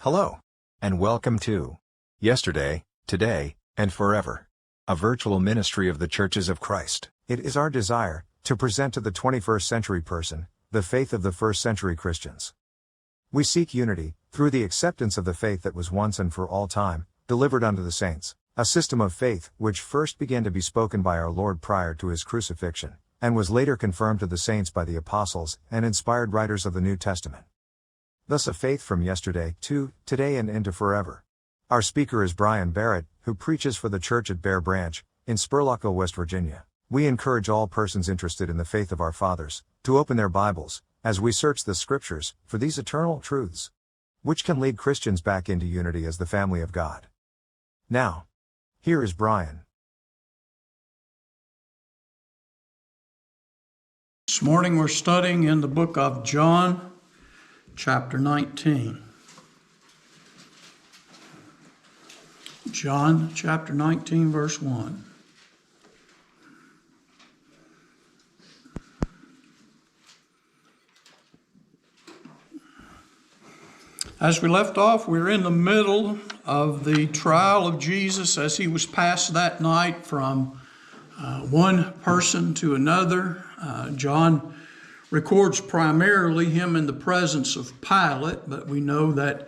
Hello, and welcome to Yesterday, Today, and Forever, a virtual ministry of the Churches of Christ. It is our desire to present to the 21st century person the faith of the first century Christians. We seek unity through the acceptance of the faith that was once and for all time delivered unto the saints, a system of faith which first began to be spoken by our Lord prior to his crucifixion, and was later confirmed to the saints by the apostles and inspired writers of the New Testament. Thus a faith from yesterday to today and into forever. Our speaker is Brian Barrett, who preaches for the church at Bear Branch, in Spurlockville, West Virginia. We encourage all persons interested in the faith of our fathers to open their Bibles, as we search the Scriptures, for these eternal truths, which can lead Christians back into unity as the family of God. Now, here is Brian. This morning we're studying in the book of John, chapter 19. John chapter 19, verse 1. As we left off, we're in the middle of the trial of Jesus as he was passed that night from one person to another. John records primarily him in the presence of Pilate, but we know that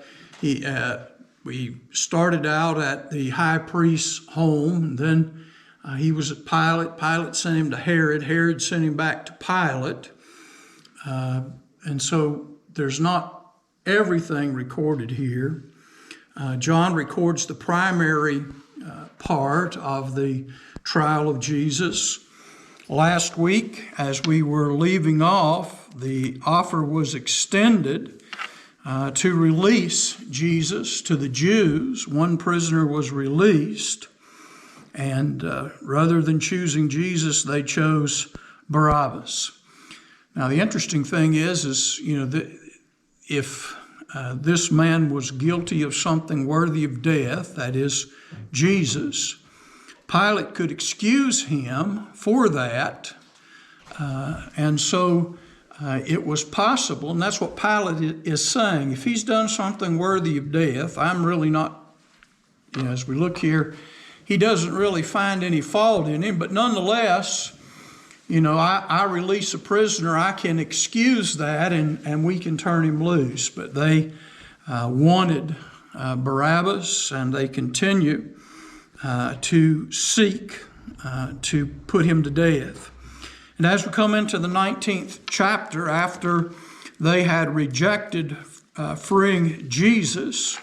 we started out at the high priest's home, and then he was at Pilate. Pilate sent him to Herod. Herod sent him back to Pilate. And so there's not everything recorded here. John records the primary part of the trial of Jesus. Last week, as we were leaving off, the offer was extended to release Jesus to the Jews. One prisoner was released, and rather than choosing Jesus, they chose Barabbas. Now, the interesting thing is if this man was guilty of something worthy of death, that is, Jesus, Pilate could excuse him for that, and so it was possible, and that's what Pilate is saying. If he's done something worthy of death, I'm really not, as we look here, he doesn't really find any fault in him, but nonetheless, I release a prisoner, I can excuse that, and we can turn him loose. But they wanted Barabbas, and they continue to seek to put him to death. And as we come into the 19th chapter, after they had rejected freeing Jesus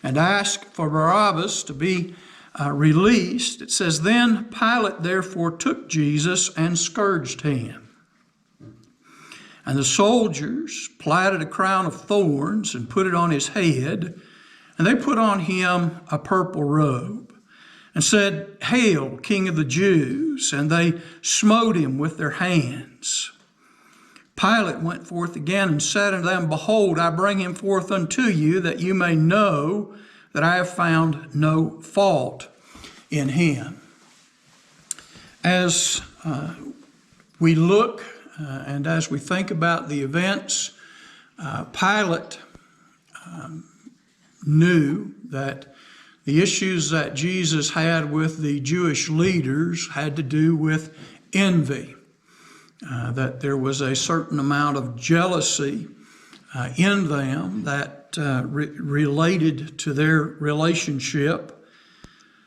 and asked for Barabbas to be released, it says, "Then Pilate therefore took Jesus and scourged him. And the soldiers platted a crown of thorns and put it on his head, and they put on him a purple robe, and said, 'Hail, King of the Jews!' And they smote him with their hands. Pilate went forth again and said unto them, 'Behold, I bring him forth unto you, that you may know that I have found no fault in him.'" As we look and as we think about the events, Pilate knew that the issues that Jesus had with the Jewish leaders had to do with envy, that there was a certain amount of jealousy in them that related to their relationship.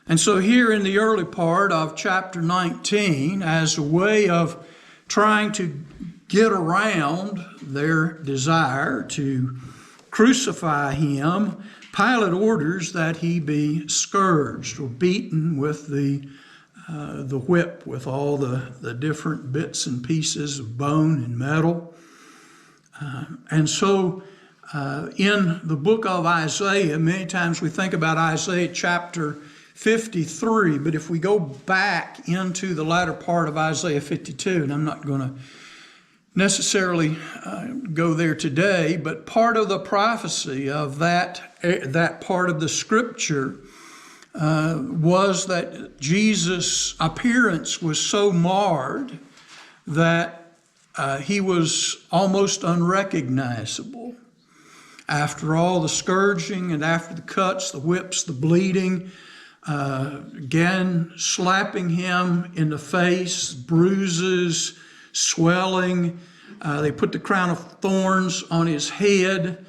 And so here in the early part of chapter 19, as a way of trying to get around their desire to crucify him, Pilate orders that he be scourged or beaten with the whip, with all the different bits and pieces of bone and metal. And so in the book of Isaiah, many times we think about Isaiah chapter 53, but if we go back into the latter part of Isaiah 52, and I'm not going to necessarily go there today, but part of the prophecy of that part of the scripture was that Jesus' appearance was so marred that he was almost unrecognizable. after all the scourging and after the cuts, the whips, the bleeding, again slapping him in the face, bruises, swelling. They put the crown of thorns on his head.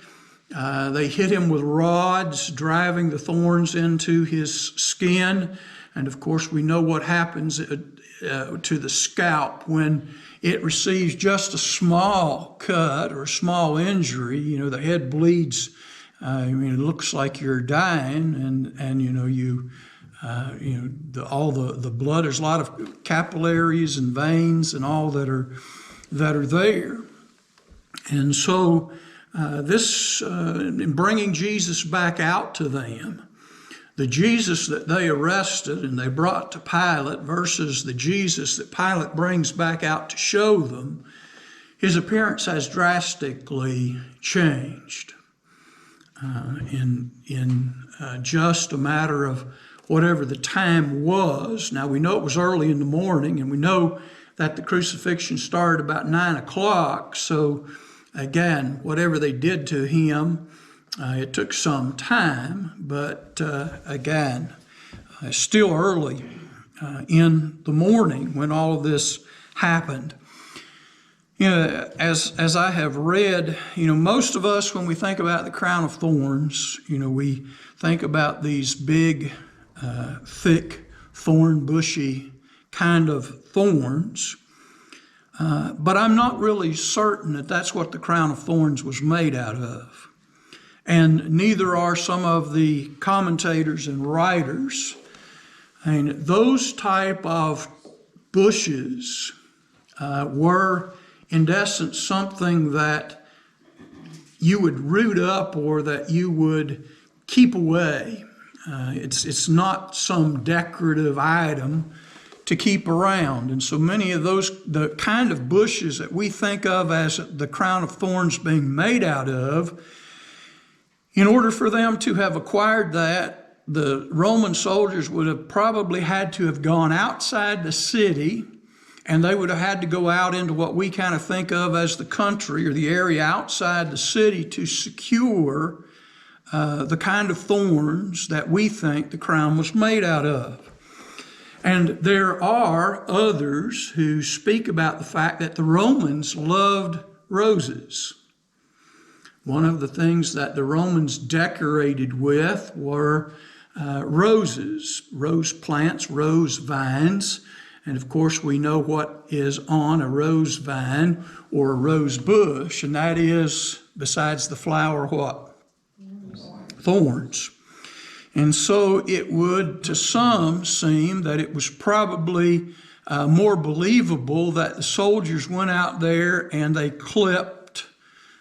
They hit him with rods, driving the thorns into his skin. And of course, we know what happens to the scalp when it receives just a small cut or a small injury. You know, the head bleeds. It looks like you're dying, and all the blood. There's a lot of capillaries and veins and all that are there. And so in bringing Jesus back out to them, the Jesus that they arrested and they brought to Pilate versus the Jesus that Pilate brings back out to show them, his appearance has drastically changed in just a matter of whatever the time was. Now, we know it was early in the morning, and we know that the crucifixion started about 9 o'clock. So again, whatever they did to him, it took some time, but again, still early in the morning when all of this happened. You know, as I have read, most of us, when we think about the crown of thorns, we think about these big, thick, thorn bushy kind of thorns. But I'm not really certain that that's what the crown of thorns was made out of. And neither are some of the commentators and writers. And those type of bushes were, in essence, something that you would root up or that you would keep away. It's not some decorative item to keep around. And so many of those, the kind of bushes that we think of as the crown of thorns being made out of, in order for them to have acquired that, the Roman soldiers would have probably had to have gone outside the city, and they would have had to go out into what we kind of think of as the country or the area outside the city to secure the kind of thorns that we think the crown was made out of. And there are others who speak about the fact that the Romans loved roses. One of the things that the Romans decorated with were roses, rose plants, rose vines. And of course, we know what is on a rose vine or a rose bush, and that is, besides the flower, what? Thorns. And so it would, to some, seem that it was probably more believable that the soldiers went out there and they clipped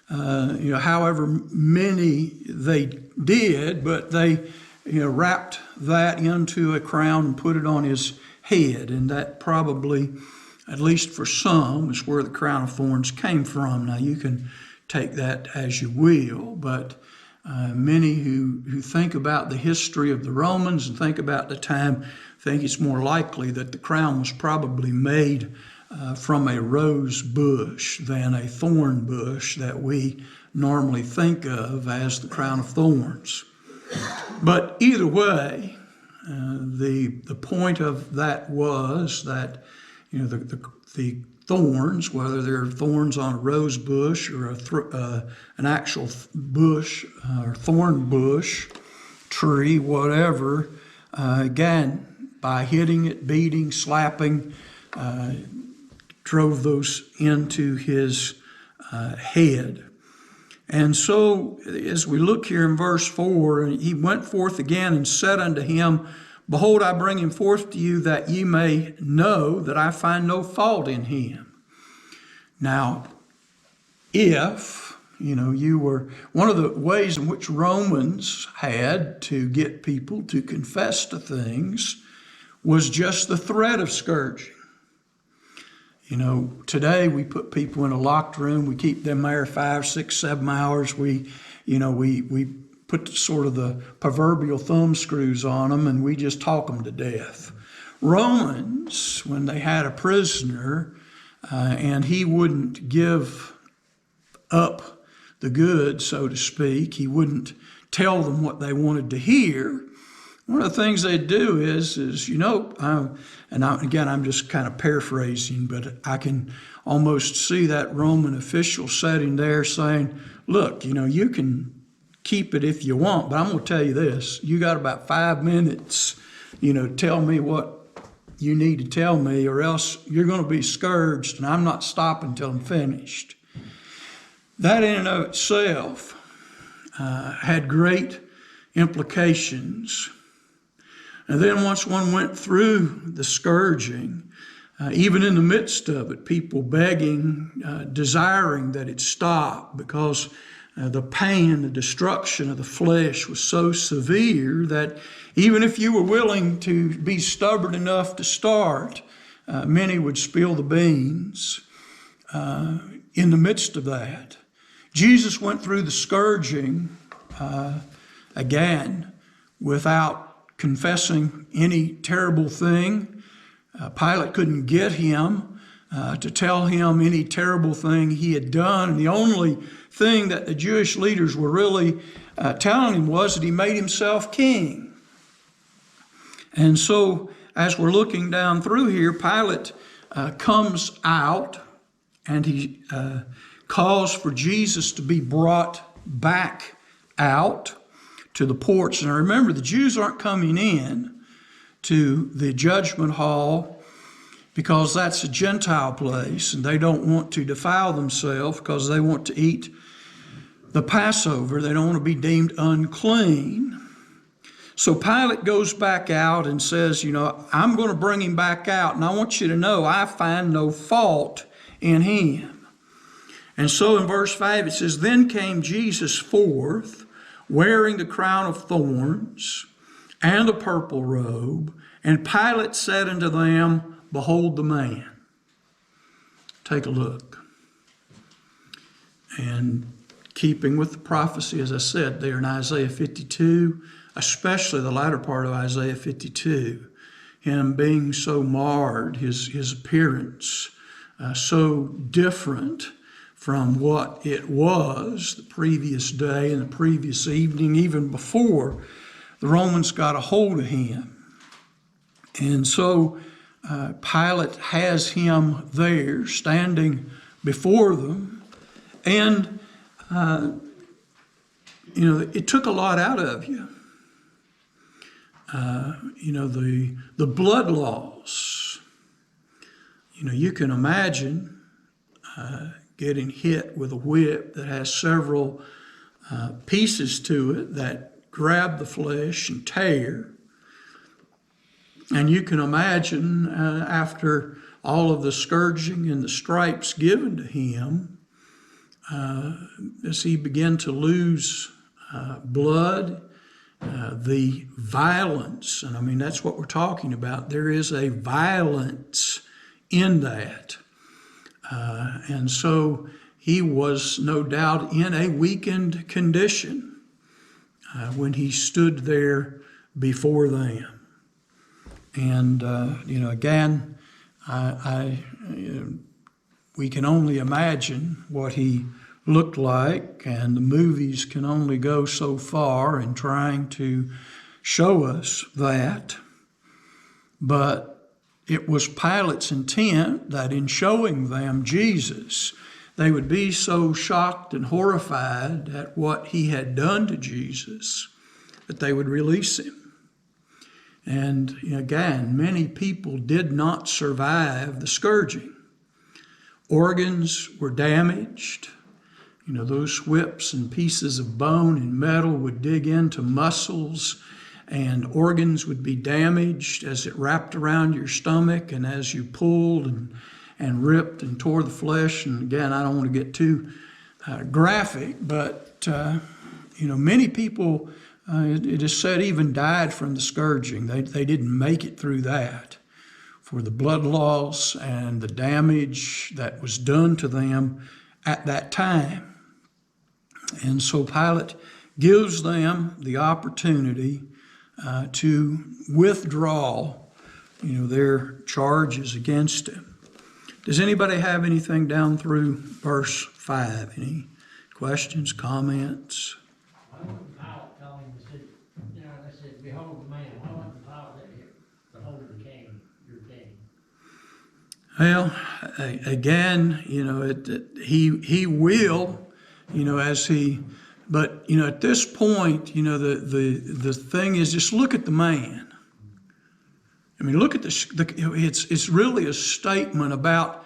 however many they did, but they, wrapped that into a crown and put it on his head. And that probably, at least for some, is where the crown of thorns came from. Now, you can take that as you will, but many who think about the history of the Romans and think about the time think it's more likely that the crown was probably made from a rose bush than a thorn bush that we normally think of as the crown of thorns. But either way, the point of that was that the thorns, whether they're thorns on a rose bush or an actual bush or thorn bush, tree, whatever, again, by hitting it, beating, slapping, drove those into his head. And so as we look here in verse 4, he went forth again and said unto him, Behold, I bring him forth to you that ye may know that I find no fault in him. Now, if, you were, one of the ways in which Romans had to get people to confess to things was just the threat of scourging. Today we put people in a locked room. We keep them there 5, 6, 7 hours. We put sort of the proverbial thumb screws on them, and we just talk them to death. Romans, when they had a prisoner and he wouldn't give up the goods, so to speak. He wouldn't tell them what they wanted to hear. One of the things they'd do is I'm just kind of paraphrasing, but I can almost see that Roman official sitting there saying, look, you can keep it if you want, but I'm going to tell you this. You got about 5 minutes, tell me what you need to tell me, or else you're going to be scourged, and I'm not stopping till I'm finished. That in and of itself had great implications. And then once one went through the scourging, even in the midst of it, people begging, desiring that it stop, because the pain, the destruction of the flesh was so severe that even if you were willing to be stubborn enough to start, many would spill the beans in the midst of that. Jesus went through the scourging again without confessing any terrible thing. Pilate couldn't get him to tell him any terrible thing he had done. And the only thing that the Jewish leaders were really telling him was that he made himself king. And so as we're looking down through here, Pilate comes out and he calls for Jesus to be brought back out to the porch. And remember, the Jews aren't coming in to the judgment hall because that's a Gentile place, and they don't want to defile themselves because they want to eat the Passover. They don't want to be deemed unclean. So Pilate goes back out and says, I'm going to bring him back out, and I want you to know I find no fault in him. And so in verse 5 it says, Then came Jesus forth, wearing the crown of thorns and a purple robe, and Pilate said unto them, Behold the man. Take a look. And keeping with the prophecy, as I said, there in Isaiah 52, especially the latter part of Isaiah 52, him being so marred, his appearance so different from what it was the previous day and the previous evening, even before the Romans got a hold of him. And so Pilate has him there standing before them. And, it took a lot out of you. The blood loss. You can imagine getting hit with a whip that has several pieces to it that grab the flesh and tear. And you can imagine after all of the scourging and the stripes given to him, as he began to lose blood, the violence, and that's what we're talking about. There is a violence in that. And so he was no doubt in a weakened condition when he stood there before them. And, again, we can only imagine what he looked like, and the movies can only go so far in trying to show us that. But it was Pilate's intent that in showing them Jesus, they would be so shocked and horrified at what he had done to Jesus that they would release him. And again, many people did not survive the scourging. Organs were damaged. Those whips and pieces of bone and metal would dig into muscles, and organs would be damaged as it wrapped around your stomach and as you pulled and ripped and tore the flesh. And again, I don't want to get too graphic, but many people, it is said, even died from the scourging. They didn't make it through that for the blood loss and the damage that was done to them at that time. And so Pilate gives them the opportunity to withdraw, their charges against him. Does anybody have anything down through verse 5? Any Questions, comments? Why wouldn't Pilate tell him to sit, they said, behold the man, why wouldn't Pilate let him, behold the king, your king? Well, again, he will, but at this point, the thing is, just look at the man. I mean, look at it's really a statement about,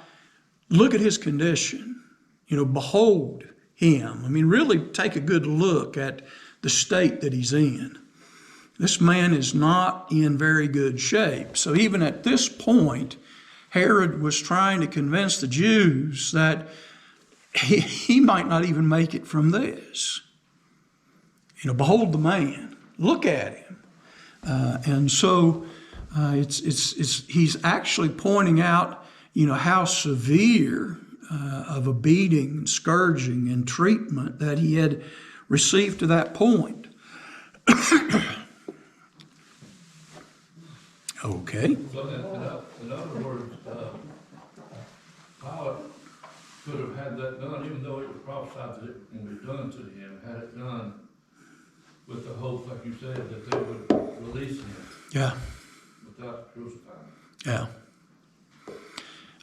look at his condition, behold him. I mean, really take a good look at the state that he's in. This man is not in very good shape. So even at this point, Herod was trying to convince the Jews that he might not even make it from this. Behold the man, look at him. And so he's actually pointing out, how severe of a beating, and scourging, and treatment that he had received to that point. Okay. So in other words, Pilate could have had that done, even though it was prophesied that it would be done to him, had it done with the hope, like you said, that they would release him. Yeah. Without crucifying. Yeah.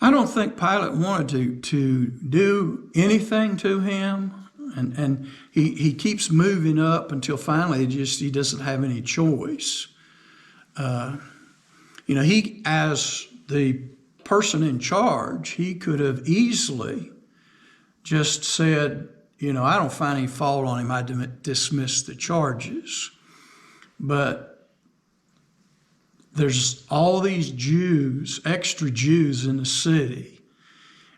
I don't think Pilate wanted to do anything to him, and he keeps moving up until finally he doesn't have any choice. He, as the person in charge, he could have easily just said, I don't find any fault on him, I dismiss the charges. But there's all these Jews, extra Jews in the city,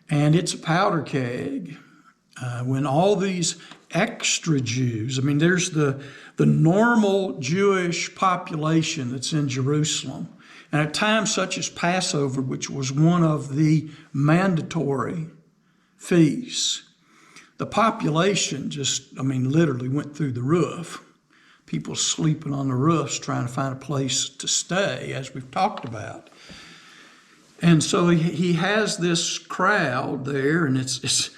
and it's a powder keg. When all these extra Jews, there's the normal Jewish population that's in Jerusalem. And at times such as Passover, which was one of the mandatory feasts, the population literally went through the roof. People sleeping on the roofs trying to find a place to stay, as we've talked about. And so he has this crowd there, and it's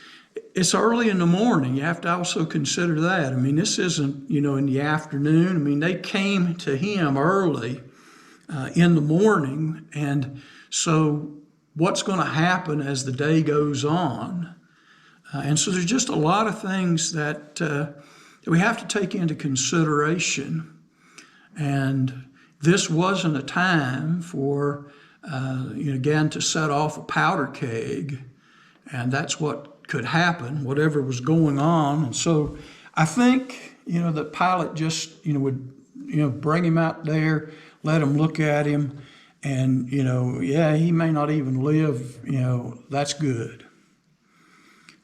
early in the morning. You have to also consider that. This isn't, in the afternoon. They came to him early in the morning. And so what's going to happen as the day goes on? And so there's just a lot of things that we have to take into consideration. And this wasn't a time for, again, to set off a powder keg. And that's what could happen, whatever was going on. And so I think, that Pilate just, would, bring him out there, let him look at him. And, he may not even live, that's good.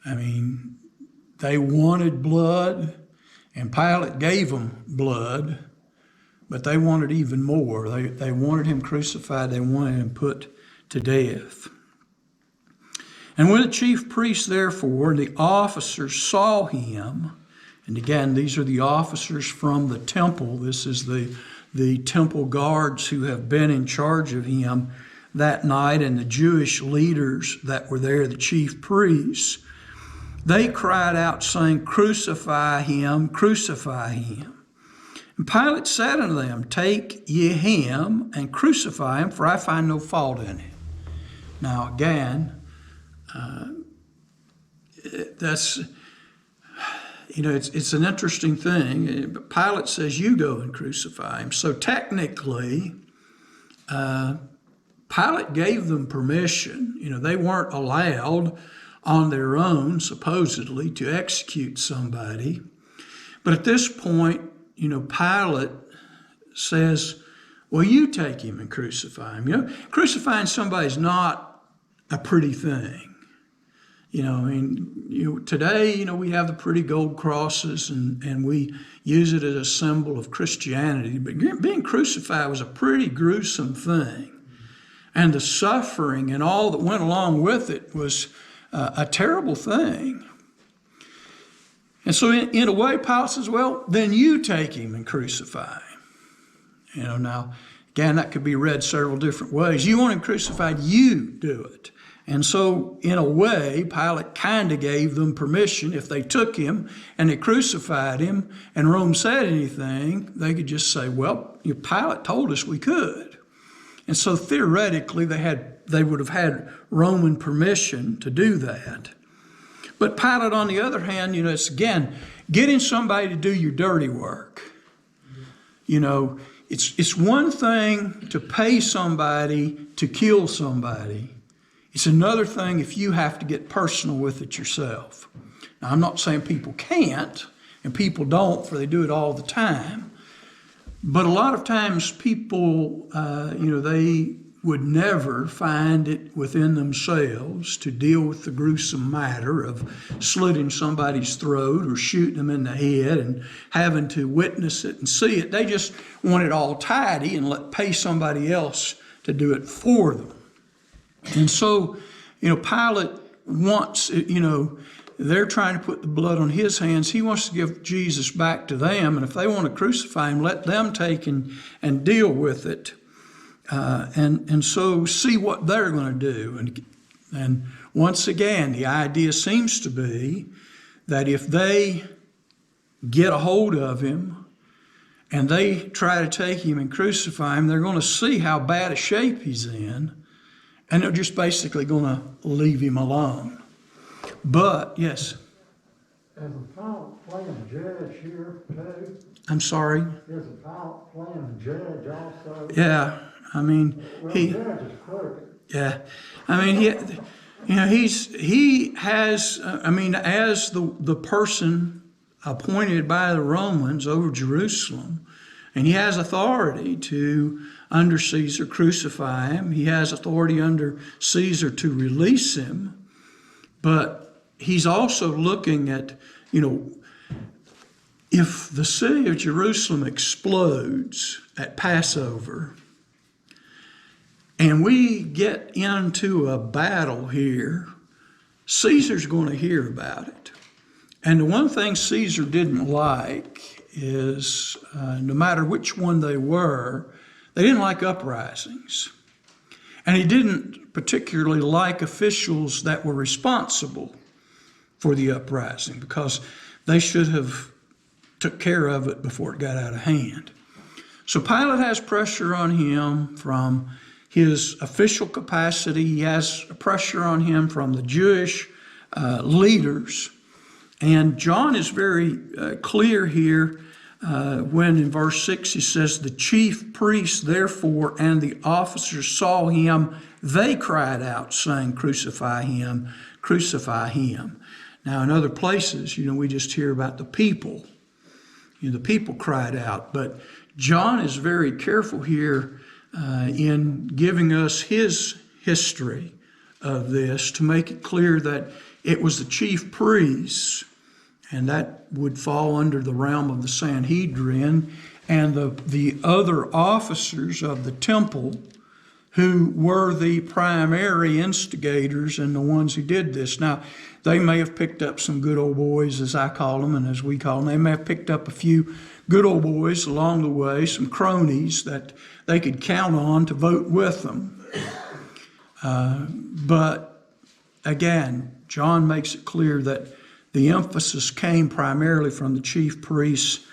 They wanted blood. And Pilate gave them blood, but they wanted even more. They wanted him crucified. They wanted him put to death. And when the chief priests, therefore, and the officers saw him, and again, these are the officers from the temple. This is the temple guards who have been in charge of him that night, and the Jewish leaders that were there, the chief priests. They cried out, saying, crucify him, crucify him. And Pilate said unto them, take ye him and crucify him, for I find no fault in him. Now again, that's, it's an interesting thing. But Pilate says, you go and crucify him. So technically, Pilate gave them permission. They weren't allowed on their own, supposedly, to execute somebody. But at this point, Pilate says, well, you take him and crucify him. Crucifying somebody is not a pretty thing. Today, we have the pretty gold crosses and we use it as a symbol of Christianity. But being crucified was a pretty gruesome thing. And the suffering and all that went along with it was a terrible thing. And so in a way, Pilate says, well, then you take him and crucify him. Now, again, that could be read several different ways. You want him crucified, you do it. And so, in a way, Pilate kind of gave them permission. If they took him and they crucified him and Rome said anything, they could just say, well, Pilate told us we could. And so theoretically, they would have had Roman permission to do that. But Pilate, on the other hand, it's again, getting somebody to do your dirty work. It's one thing to pay somebody to kill somebody. It's another thing if you have to get personal with it yourself. Now, I'm not saying people can't, and people don't, for they do it all the time. But a lot of times people, they would never find it within themselves to deal with the gruesome matter of slitting somebody's throat or shooting them in the head and having to witness it and see it. They just want it all tidy and pay somebody else to do it for them. And so, Pilate wants, they're trying to put the blood on his hands. He wants to give Jesus back to them. And if they want to crucify him, let them take and deal with it. And so see what they're going to do. And once again, the idea seems to be that if they get a hold of him and they try to take him and crucify him, they're going to see how bad a shape he's in, and they're just basically going to leave him alone. But, yes? Is the Pilate playing judge here too? I'm sorry? Is the Pilate playing judge also? Yeah, Well, he... judge is crooked. Yeah, he has, as the person appointed by the Romans over Jerusalem, and he has authority to, under Caesar, crucify him. He has authority under Caesar to release him. But he's also looking at, if the city of Jerusalem explodes at Passover, and we get into a battle here, Caesar's going to hear about it. And the one thing Caesar didn't like is, no matter which one they didn't like uprisings. And he didn't particularly like officials that were responsible for the uprising, because they should have took care of it before it got out of hand. So Pilate has pressure on him from his official capacity. He has pressure on him from the Jewish leaders. And John is very clear here when in verse 6 he says, the chief priests therefore and the officers saw him. They cried out, saying, crucify him, crucify him. Now in other places, we just hear about the people. The people cried out. But John is very careful here in giving us his history of this to make it clear that it was the chief priests, and that would fall under the realm of the Sanhedrin, and the other officers of the temple who were the primary instigators and the ones who did this. Now, they may have picked up some good old boys, as I call them and as we call them. They may have picked up a few good old boys along the way, some cronies that they could count on to vote with them. But again, John makes it clear that the emphasis came primarily from the chief priests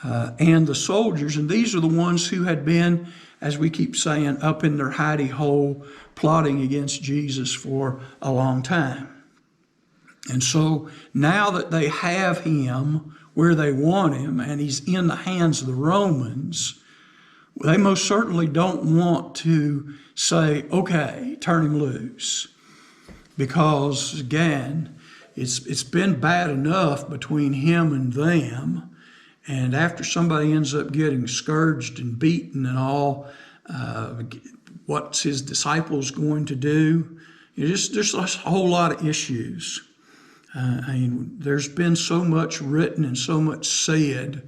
and the soldiers, and these are the ones who had been, as we keep saying, up in their hidey hole plotting against Jesus for a long time. And so now that they have him where they want him and he's in the hands of the Romans, they most certainly don't want to say, okay, turn him loose. Because again, it's been bad enough between him and them. And after somebody ends up getting scourged and beaten and all, what's his disciples going to do? There's a whole lot of issues. There's been so much written and so much said.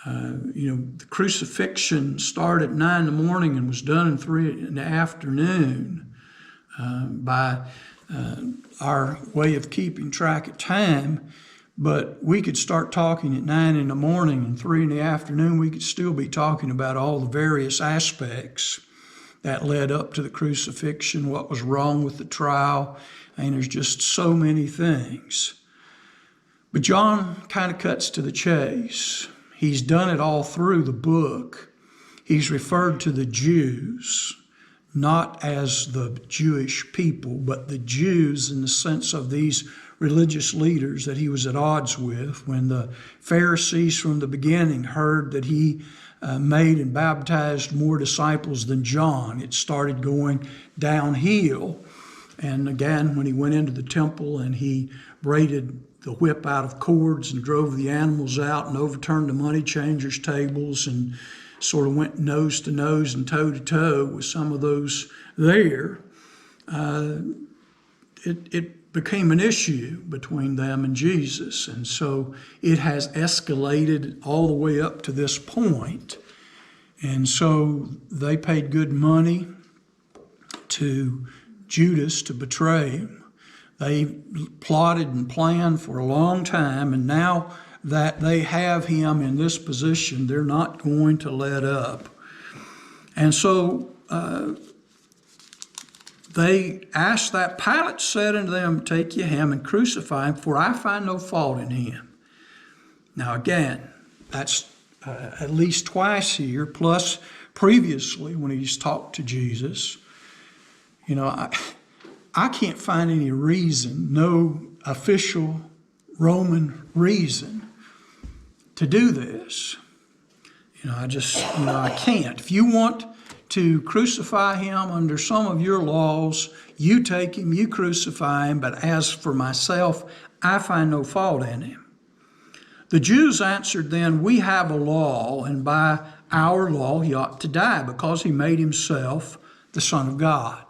The crucifixion started at 9 in the morning and was done at 3 in the afternoon by our way of keeping track of time. But we could start talking at 9 in the morning and 3 in the afternoon. We could still be talking about all the various aspects that led up to the crucifixion, what was wrong with the trial, and there's just so many things. But John kind of cuts to the chase. He's done it all through the book. He's referred to the Jews, not as the Jewish people, but the Jews in the sense of these religious leaders that he was at odds with. When the Pharisees from the beginning heard that he made and baptized more disciples than John, it started going downhill. And again, when he went into the temple and he braided the whip out of cords and drove the animals out and overturned the money changers' tables and sort of went nose to nose and toe to toe with some of those there, it became an issue between them and Jesus. And so it has escalated all the way up to this point. And so they paid good money to Judas to betray him. They plotted and planned for a long time, and now that they have him in this position, they're not going to let up. And so they asked that. Pilate said unto them, Take ye him and crucify him, for I find no fault in him. Now again, that's at least twice here, plus previously when he's talked to Jesus. You know, I can't find any reason, no official Roman reason to do this. I can't. If you want to crucify him under some of your laws, you take him, you crucify him, but as for myself, I find no fault in him. The Jews answered then, We have a law, and by our law he ought to die, because he made himself the Son of God.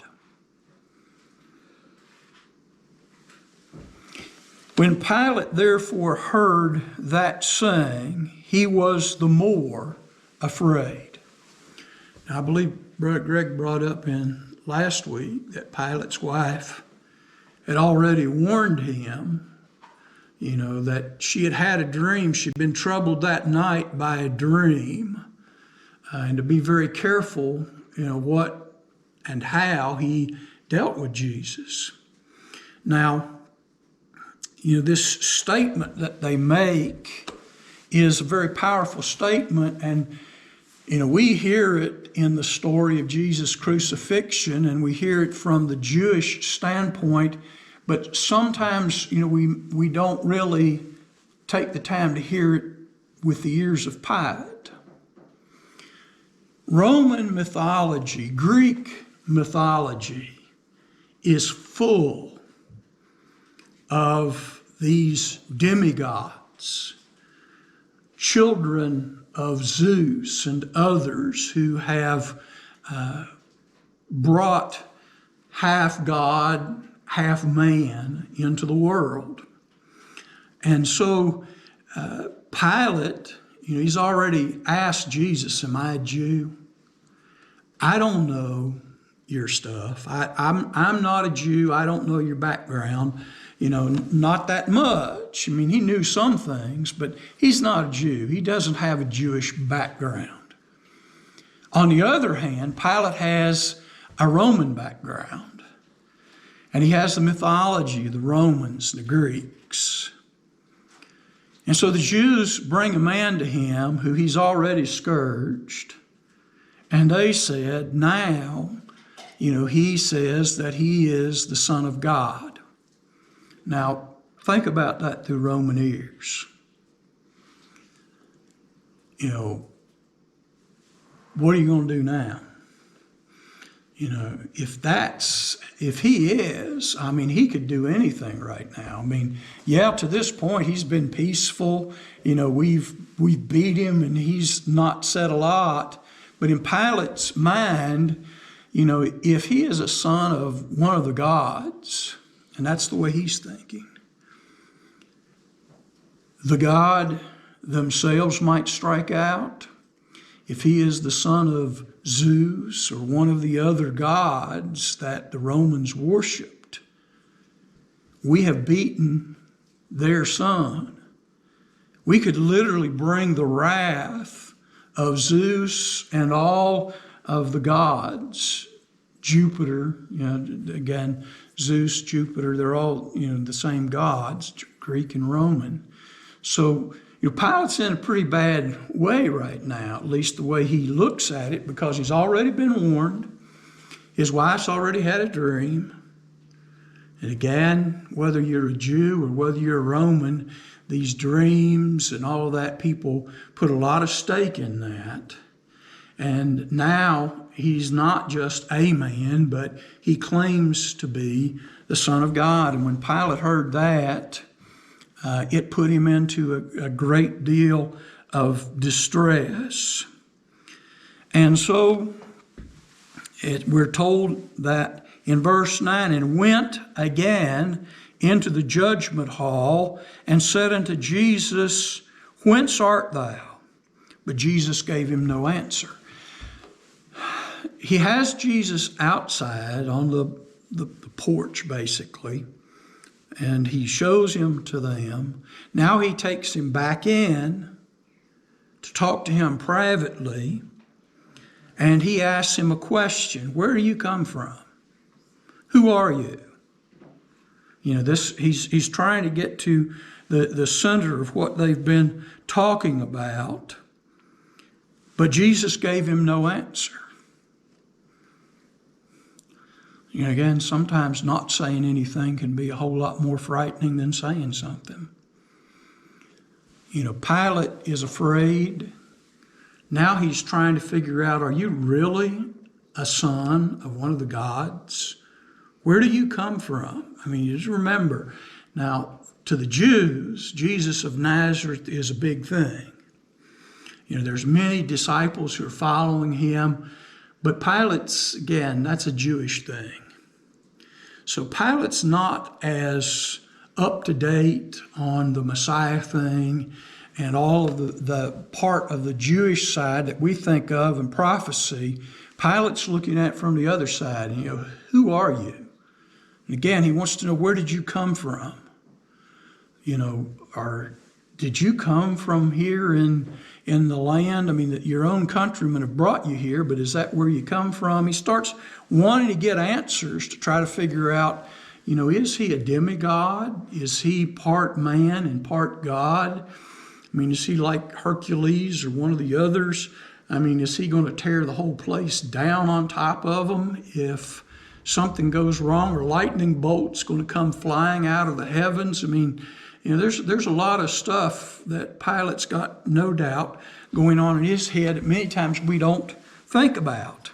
When Pilate therefore heard that saying, he was the more afraid. Now, I believe Brother Greg brought up in last week that Pilate's wife had already warned him, that she had had a dream. She'd been troubled that night by a dream, and to be very careful, what and how he dealt with Jesus. Now, this statement that they make is a very powerful statement, and we hear it in the story of Jesus' crucifixion, and we hear it from the Jewish standpoint, but sometimes we don't really take the time to hear it with the ears of Pilate. Roman mythology, Greek mythology, is full of these demigods, children of Zeus and others who have brought half God, half man into the world. And so Pilate, he's already asked Jesus, Am I a Jew? I don't know your stuff. I'm not a Jew. I don't know your background. Not that much. He knew some things, but he's not a Jew. He doesn't have a Jewish background. On the other hand, Pilate has a Roman background, and he has the mythology of the Romans, the Greeks. And so the Jews bring a man to him who he's already scourged, and they said, now, he says that he is the Son of God. Now, think about that through Roman ears. What are you going to do now? If he is, he could do anything right now. To this point, he's been peaceful. We've beat him and he's not said a lot. But in Pilate's mind, if he is a son of one of the gods, and that's the way he's thinking, the god themselves might strike out. If he is the son of Zeus or one of the other gods that the Romans worshipped, we have beaten their son. We could literally bring the wrath of Zeus and all of the gods. Jupiter, again, Zeus, Jupiter, they're all, the same gods, Greek and Roman. So, Pilate's in a pretty bad way right now, at least the way he looks at it, because he's already been warned. His wife's already had a dream. And again, whether you're a Jew or whether you're a Roman, these dreams and all of that, people put a lot of stake in that. And now he's not just a man, but he claims to be the Son of God. And when Pilate heard that, it put him into a great deal of distress. And so we're told that in verse 9, and went again into the judgment hall and said unto Jesus, Whence art thou? But Jesus gave him no answer. He has Jesus outside on the porch, basically, and he shows him to them. Now he takes him back in to talk to him privately, and he asks him a question. Where do you come from? Who are you? He's trying to get to the center of what they've been talking about, but Jesus gave him no answer. Again, sometimes not saying anything can be a whole lot more frightening than saying something. Pilate is afraid. Now he's trying to figure out, are you really a son of one of the gods? Where do you come from? Just remember, now to the Jews, Jesus of Nazareth is a big thing. There's many disciples who are following him, but Pilate's, again, that's a Jewish thing. So Pilate's not as up to date on the Messiah thing and all of the part of the Jewish side that we think of in prophecy. Pilate's looking at it from the other side. Who are you? And again, he wants to know, where did you come from? Or did you come from here in the land? That your own countrymen have brought you here, but is that where you come from? He starts wanting to get answers to try to figure out, is he a demigod? Is he part man and part God? Is he like Hercules or one of the others? Is he going to tear the whole place down on top of them if something goes wrong, or lightning bolts going to come flying out of the heavens? There's a lot of stuff that Pilate's got, no doubt, going on in his head that many times we don't think about.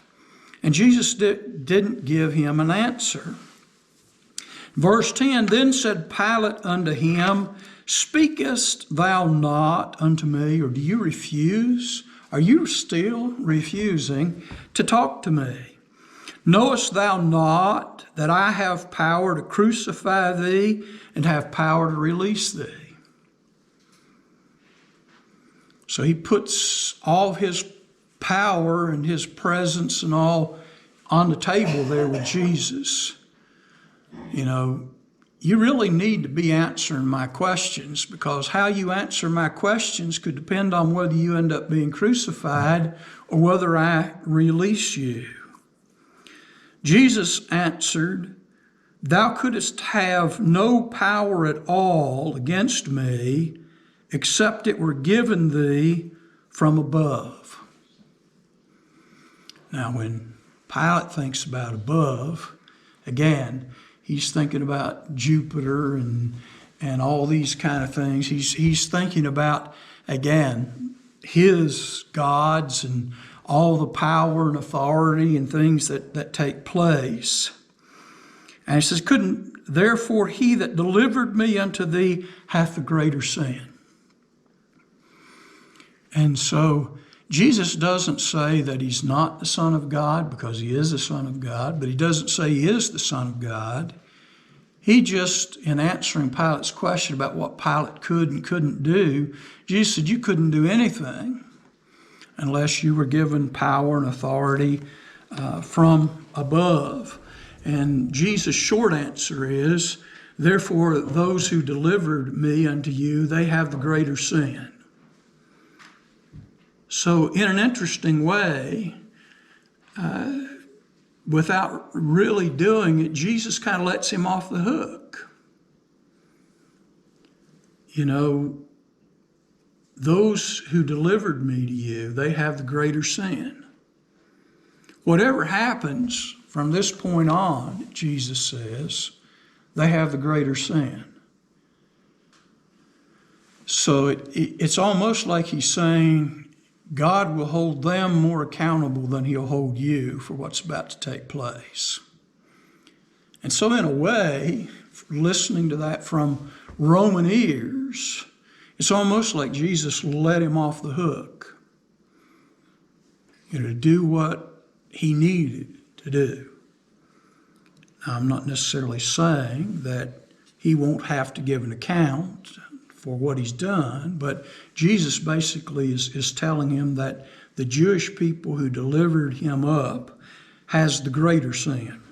And Jesus didn't give him an answer. Verse 10, Then said Pilate unto him, Speakest thou not unto me, or do you refuse? Are you still refusing to talk to me? Knowest thou not that I have power to crucify thee and have power to release thee? So he puts all of his power and his presence and all on the table there with Jesus. You really need to be answering my questions, because how you answer my questions could depend on whether you end up being crucified or whether I release you. Jesus answered, Thou couldst have no power at all against me, except it were given thee from above. Now, when Pilate thinks about above, again, he's thinking about Jupiter and all these kind of things. He's thinking about, again, his gods and all the power and authority and things that take place. And he says, Couldn't therefore he that delivered me unto thee hath the greater sin? And so Jesus doesn't say that he's not the Son of God, because he is the Son of God, but he doesn't say he is the Son of God. He just, in answering Pilate's question about what Pilate could and couldn't do, Jesus said you couldn't do anything unless you were given power and authority from above. And Jesus' short answer is, therefore those who delivered me unto you, they have the greater sin. So in an interesting way, without really doing it, Jesus kind of lets him off the hook. You know, those who delivered me to you, they have the greater sin. Whatever happens from this point on, Jesus says, they have the greater sin. So it's almost like he's saying God will hold them more accountable than he'll hold you for what's about to take place. And so in a way, listening to that from Roman ears, it's almost like Jesus let him off the hook, to do what he needed to do. Now, I'm not necessarily saying that he won't have to give an account for what he's done, but Jesus basically is telling him that the Jewish people who delivered him up has the greater sin.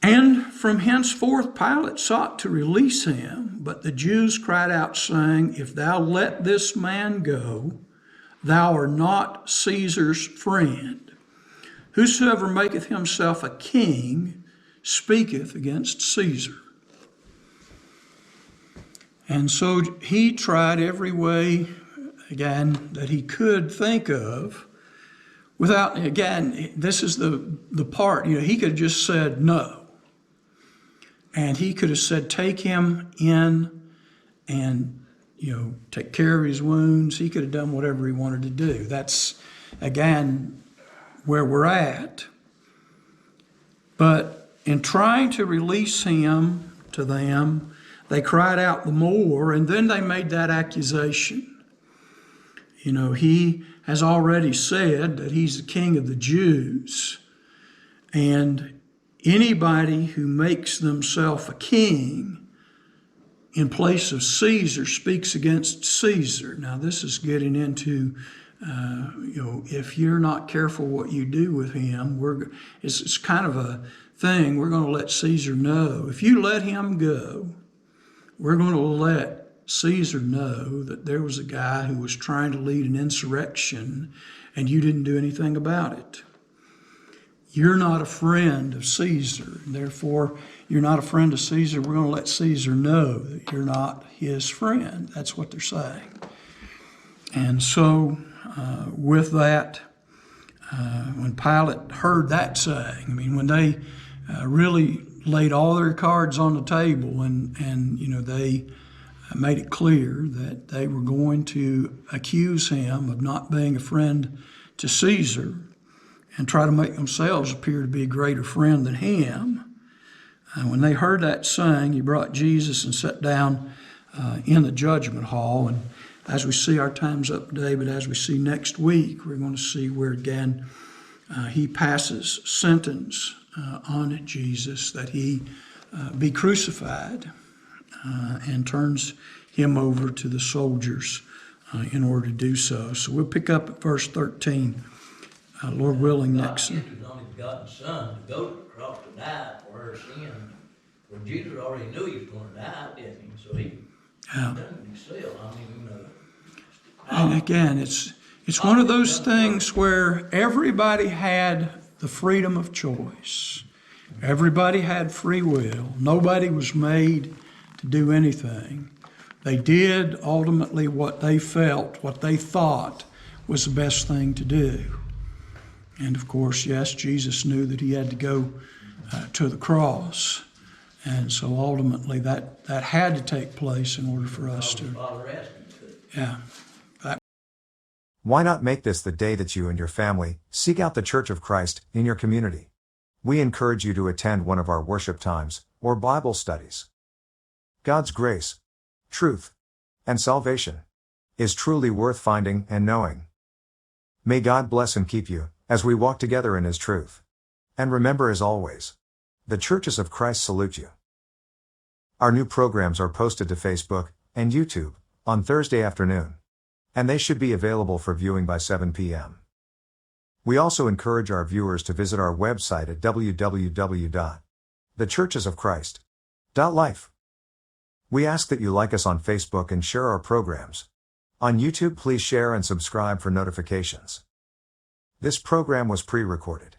And from henceforth Pilate sought to release him, but the Jews cried out, saying, If thou let this man go, thou art not Caesar's friend. Whosoever maketh himself a king speaketh against Caesar. And so he tried every way, again, that he could think of without, again, this is the part, he could have just said no. And he could have said, take him in and, take care of his wounds. He could have done whatever he wanted to do. That's, again, where we're at. But in trying to release him to them, they cried out the more, and then they made that accusation. He has already said that he's the king of the Jews, and anybody who makes themselves a king in place of Caesar speaks against Caesar. Now, this is getting into, if you're not careful what you do with him, it's kind of a thing. We're going to let Caesar know. If you let him go, we're going to let Caesar know that there was a guy who was trying to lead an insurrection and you didn't do anything about it. You're not a friend of Caesar. Therefore, you're not a friend of Caesar. We're going to let Caesar know that you're not his friend. That's what they're saying. And so with that, when Pilate heard that saying, when they really laid all their cards on the table and they made it clear that they were going to accuse him of not being a friend to Caesar and try to make themselves appear to be a greater friend than him. When they heard that saying, he brought Jesus and sat down in the judgment hall. And as we see, our time's up today, but as we see next week, we're going to see where again he passes sentence on Jesus that he be crucified and turns him over to the soldiers in order to do so. So we'll pick up at verse 13, Lord willing, next. God sent his only begotten Son to go to the cross to die for our sin. Well, Jesus already knew he was going to die, didn't he? So he done it himself. And again, it's one of those things where everybody had the freedom of choice. Everybody had free will. Nobody was made to do anything. They did ultimately what they felt, what they thought was the best thing to do. And of course, yes, Jesus knew that he had to go to the cross. And so ultimately that had to take place in order for us to. Yeah. Why not make this the day that you and your family seek out the Church of Christ in your community? We encourage you to attend one of our worship times or Bible studies. God's grace, truth, and salvation is truly worth finding and knowing. May God bless and keep you as we walk together in His truth. And remember, as always, the Churches of Christ salute you. Our new programs are posted to Facebook and YouTube on Thursday afternoon, and they should be available for viewing by 7 p.m. We also encourage our viewers to visit our website at www.thechurchesofchrist.life. We ask that you like us on Facebook and share our programs. On YouTube, please share and subscribe for notifications. This program was pre-recorded.